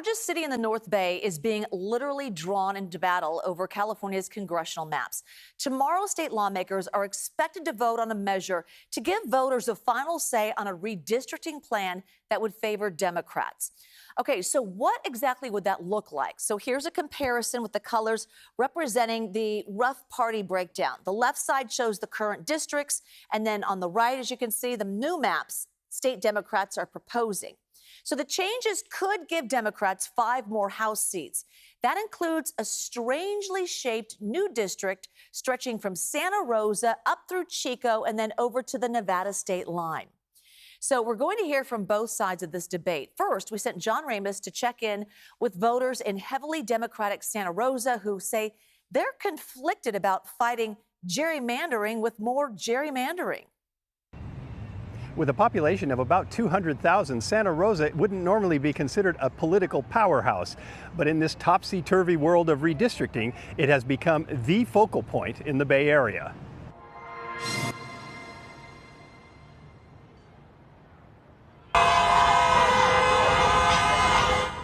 largest city in the North Bay is being literally drawn into battle over California's congressional maps. Tomorrow, state lawmakers are expected to vote on a measure to give voters a final say on a redistricting plan that would favor Democrats. Okay, so what exactly would that look like? So here's a comparison with the colors representing the rough party breakdown. The left side shows the current districts, and then on the right, as you can see, the new maps state Democrats are proposing. So the changes could give Democrats 5 more House seats. That includes a strangely shaped new district stretching from Santa Rosa up through Chico and then over to the Nevada state line. So we're going to hear from both sides of this debate. First, we sent John Ramos to check in with voters in heavily Democratic Santa Rosa who say they're conflicted about fighting gerrymandering with more gerrymandering. With a population of about 200,000, Santa Rosa wouldn't normally be considered a political powerhouse. But in this topsy-turvy world of redistricting, it has become the focal point in the Bay Area.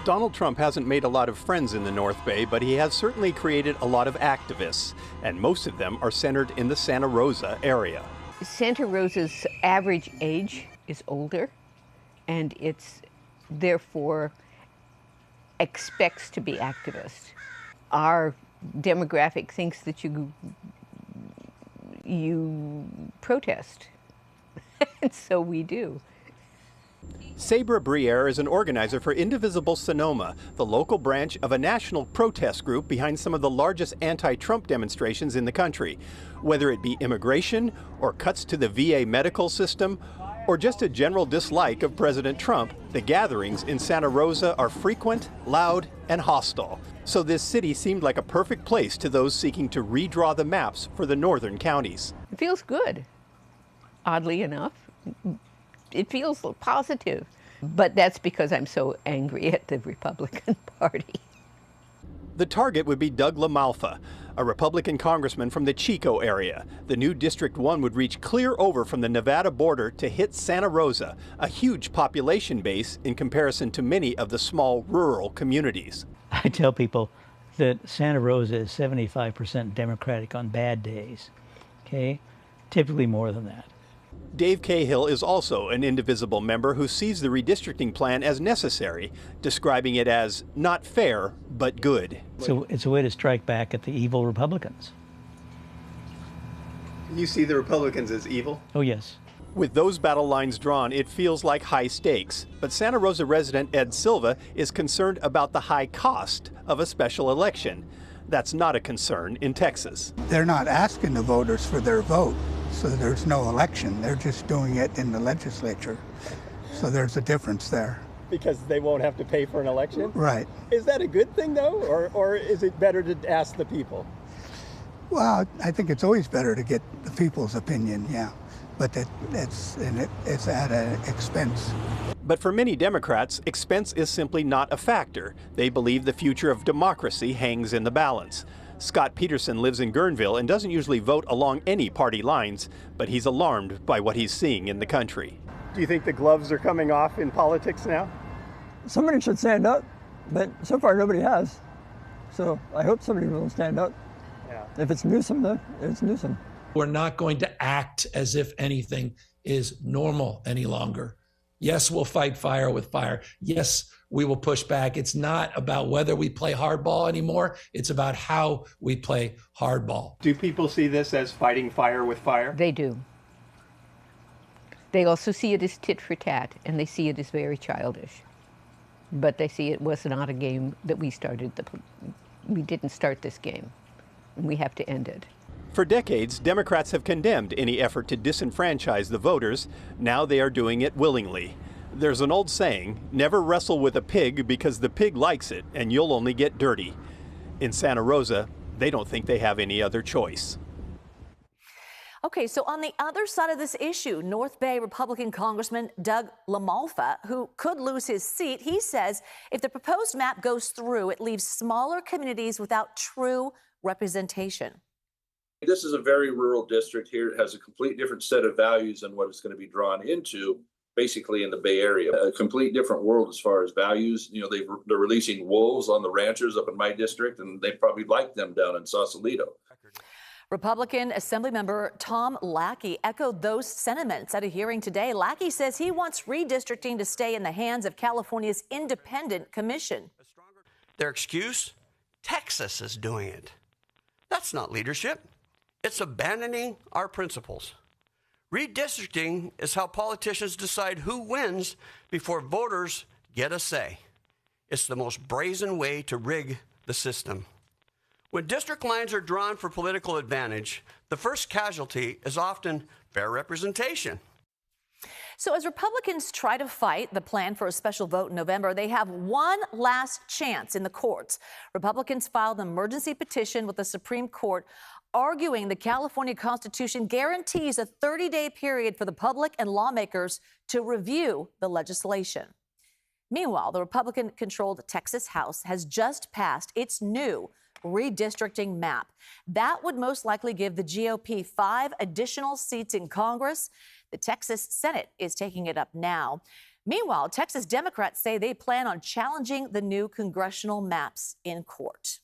Donald Trump hasn't made a lot of friends in the North Bay, but he has certainly created a lot of activists, and most of them are centered in the Santa Rosa area. Santa Rosa's average age is older, and it's therefore expects to be activist. Our demographic thinks that you protest, and so we do. Sabra Briere is an organizer for Indivisible Sonoma, the local branch of a national protest group behind some of the largest anti-Trump demonstrations in the country. Whether it be immigration, or cuts to the VA medical system, or just a general dislike of President Trump, the gatherings in Santa Rosa are frequent, loud, and hostile. So this city seemed like a perfect place to those seeking to redraw the maps for the northern counties. It feels good, oddly enough. It feels positive, but that's because I'm so angry at the Republican Party. The target would be Doug LaMalfa, a Republican congressman from the Chico area. The new District 1 would reach clear over from the Nevada border to hit Santa Rosa, a huge population base in comparison to many of the small rural communities. I tell people that Santa Rosa is 75% Democratic on bad days, okay? Typically more than that. Dave Cahill is also an Indivisible member who sees the redistricting plan as necessary, describing it as not fair, but good. So it's a way to strike back at the evil Republicans. You see the Republicans as evil? Oh, yes. With those battle lines drawn, it feels like high stakes. But Santa Rosa resident Ed Silva is concerned about the high cost of a special election. That's not a concern in Texas. They're not asking the voters for their vote. So there's no election. They're just doing it in the legislature. So there's a difference there. Because they won't have to pay for an election? Right. Is that a good thing, though? Or is it better to ask the people? Well, I think it's always better to get the people's opinion, yeah. But it's at an expense. But for many Democrats, expense is simply not a factor. They believe the future of democracy hangs in the balance. Scott Peterson lives in Guerneville and doesn't usually vote along any party lines, but he's alarmed by what he's seeing in the country. Do you think the gloves are coming off in politics now? Somebody should stand up, but so far nobody has. So I hope somebody will stand up. Yeah. If it's Newsom, then it's Newsom. We're not going to act as if anything is normal any longer. Yes, we'll fight fire with fire. Yes, we will push back. It's not about whether we play hardball anymore. It's about how we play hardball. Do people see this as fighting fire with fire? They do. They also see it as tit for tat, and they see it as very childish. But they see it was not a game that we started. We didn't start this game, and we have to end it. For decades, Democrats have condemned any effort to disenfranchise the voters. Now they are doing it willingly. There's an old saying, never wrestle with a pig because the pig likes it and you'll only get dirty. In Santa Rosa, they don't think they have any other choice. Okay, so on the other side of this issue, North Bay Republican Congressman Doug LaMalfa, who could lose his seat, he says if the proposed map goes through, it leaves smaller communities without true representation. This is a very rural district here. It has a complete different set of values than what it's going to be drawn into. basically in the Bay Area. A complete different world as far as values. You know, they're releasing wolves on the ranchers up in my district, and they probably like them down in Sausalito. Republican Assemblymember Tom Lackey echoed those sentiments at a hearing today. Lackey says he wants redistricting to stay in the hands of California's independent commission. Their excuse? Texas is doing it. That's not leadership. It's abandoning our principles. Redistricting is how politicians decide who wins before voters get a say. It's the most brazen way to rig the system. When district lines are drawn for political advantage, the first casualty is often fair representation. So as Republicans try to fight the plan for a special vote in November, they have one last chance in the courts. Republicans filed an emergency petition with the Supreme Court arguing the California Constitution guarantees a 30-day period for the public and lawmakers to review the legislation. Meanwhile, the Republican-controlled Texas House has just passed its new redistricting map. That would most likely give the GOP 5 additional seats in Congress. The Texas Senate is taking it up now. Meanwhile, Texas Democrats say they plan on challenging the new congressional maps in court.